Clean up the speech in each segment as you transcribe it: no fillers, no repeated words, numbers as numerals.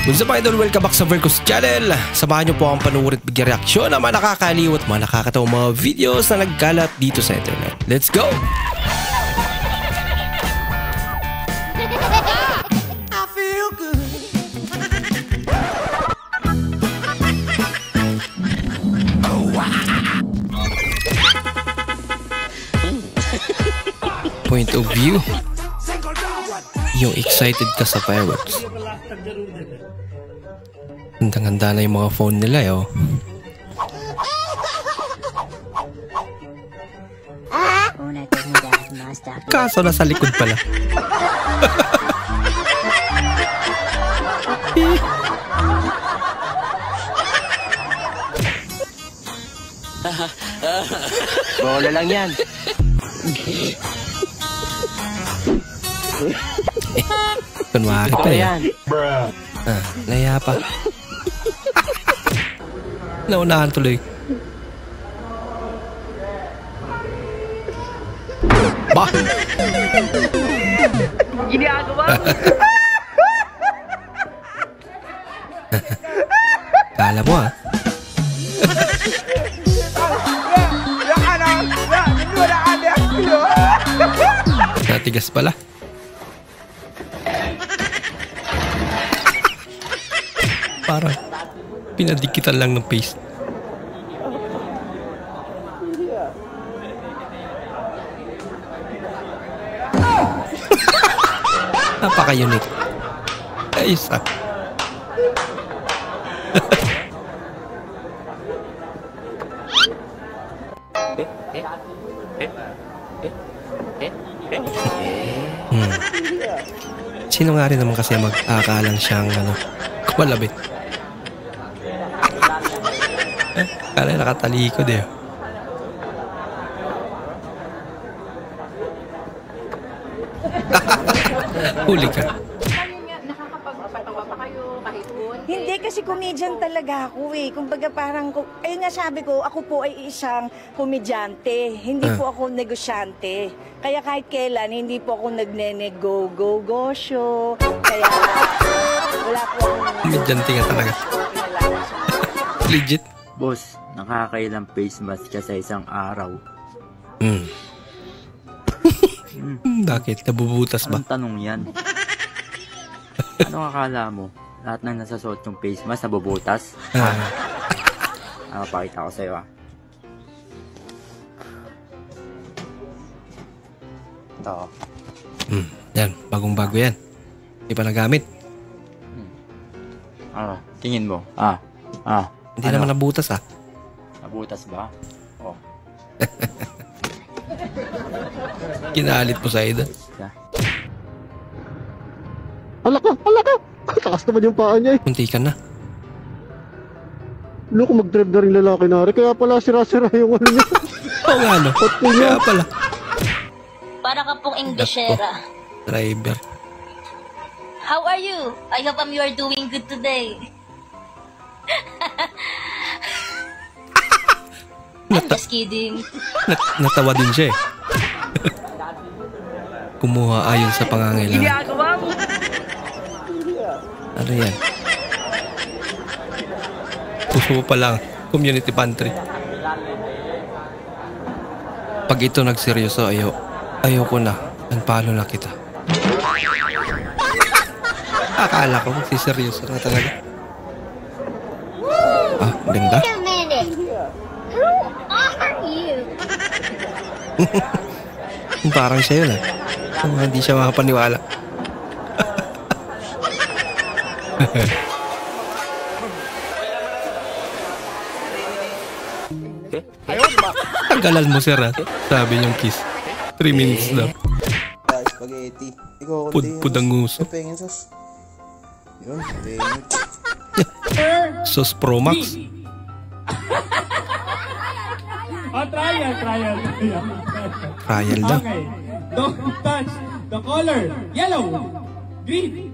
What's up idol? Welcome back sa Vercos Channel. Samahan nyo po akong panuurit bigyan reaksyon ng mga nakakaliw at mga nakakatawang mga videos na nagkalat dito sa internet. Let's go! I feel good. Point of view. Yung excited ka sa fireworks. Handang-handa na yung mga phone nila oh. Kaso nasa likod pala. Bola lang yan. Kunwari pa yan. Naya pa. Naunahan tuloy. Bah! Ginagawa mo? Kala mo ah. Natigas pala. Parang pinadikitan lang ng paste. Napaka-unique. Ayos ah. Sino nga rin naman kasi mag-aakalang siyang kumalabit. Kala nakatalikod eh. Huli ka. Nakakapagpatawa pa kayo kahit konti? Hindi kasi comedian talaga ako eh. Kumbaga parang, ayun nga sabi ko, ako po ay isang komedyante. Hindi po ako negosyante. Kaya kahit kailan, hindi po ako nagne-go-go-go-show. Kaya wala po akong... Komedyante ka talaga. Legit. Boss, nakakailang face mask ka sa isang araw. Bakit? Nabubutas ba? Anong tanong yan? Ano akala mo? Lahat ng nasasuot yung face mask nabubutas? Pakita ko sa'yo ah. Ito. Yan, bagong-bago yan. Hindi pa nagamit. Tingin mo. Hindi naman nabutas ah. Nabutas ba? Oh. Kinalit mo sa ida. Alaka! Takas naman yung paa niya eh. Muntikan na. Loko, mag-drive na rin lalaki na rin. Kaya pala sira-sira yung ano niya. Oo nga no. Kaya pala. Para ka pong Englishera. Driver. How are you? I hope you are doing good today. I'm just kidding. Natawa din siya eh. Kumuha ayon sa pangangailangan. Ginagawa mo? Ano yan? Puso pa lang. Community pantry. Pag ito nagseryoso, ayoko na. Unfollow na kita. Akala ko magsiseryoso na talaga. Ganda. Wait a minute. Who are you? Parang siya yun ah. Hindi siya makapaniwala. Tagalan mo sir ah. Sabi niyong kiss 3 minutes daw. Spaghetti. Pudpud ang nguso. Pengin sos. Yun, Sos Pro Max. Trial. Trial daw. Okay. Don't touch the color. Yellow. Green.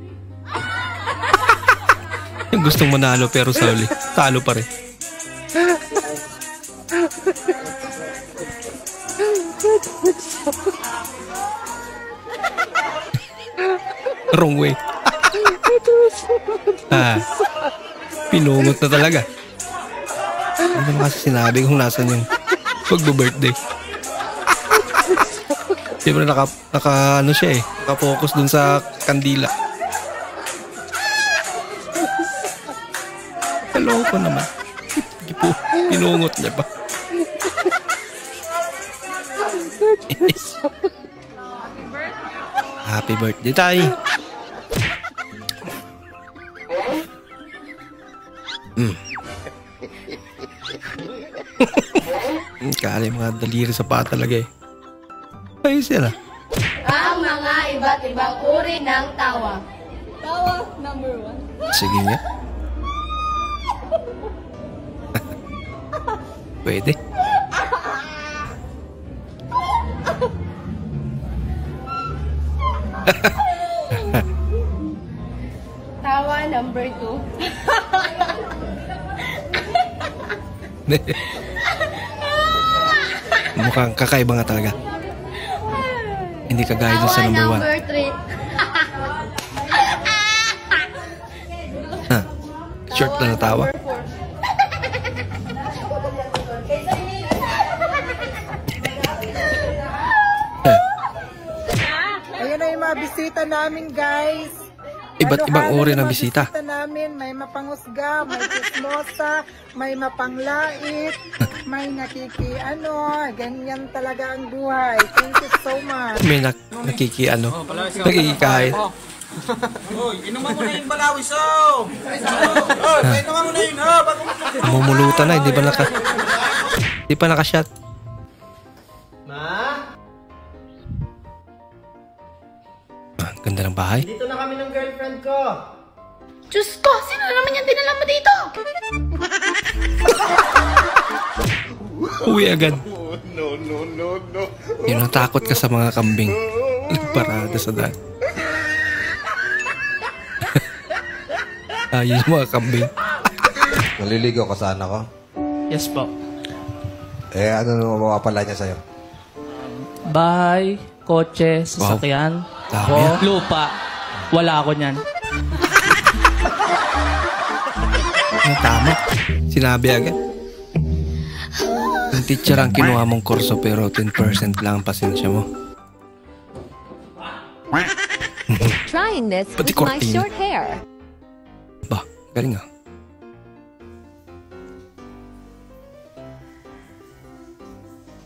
Yung gustong manalo pero sa uli, talo pa rin. Wrong way. Pinungot na talaga. Hindi naman kasi sinabi kung nasan yung pagbo-birthday. Siyempre ano siya eh. Naka-focus dun sa kandila. Hello ko naman. Pinungot niya pa. Happy birthday tayo. Kali mga daliri sa paa talaga eh. Ayos yan ah. Ang mga iba't ibang uri ng tawa. Tawa number 1. Sige nga. Pwede. Tawa number 2. Mukhang kakaiba nga talaga. Hindi kagaya dun sa number 1. Number 3. Short na natawa. Ayan na yung mga bisita namin, guys. Iba't ibang uri ng bisita. Bisita namin, may mapangusga, may chismosa, may mapanglait, may ganyan talaga ang buhay. Thank you so much. May nakikikain. Inuman mo na yung balawis, oh! Inuman mo na yun, oh! Mumulutan na, hindi pa naka-shot. Ganda ng bahay. Dito na kami ng girlfriend ko. Diyos ko, sino naman yung dinala mo dito? Uwi agad. No. Yun ang takot ka sa mga kambing. Nagparada sa daan. Ayun yung mga kambing. Naliligaw ka sa anak ko? Yes po. Ano naman mawapala niya sa'yo? Bahay, kotse, sasakyan, lupa. Wala ako niyan. Tama. Sinabi agad. Yung teacher ang kinuha mong kurso pero 10% lang ang pasensya mo. Trying this Pati with my kortina. short hair. Ba, galing ah.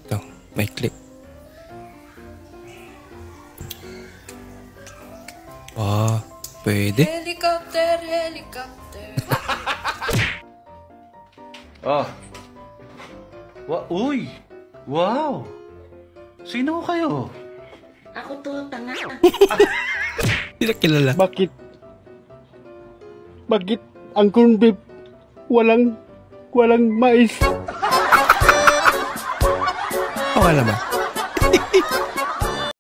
Ito, may clip. Pwede. Helicopter. Uy! Wow! Sino kayo? Ako to, tanga. Hindi na kilala. Bakit ang corned beef walang mais? Okay naman.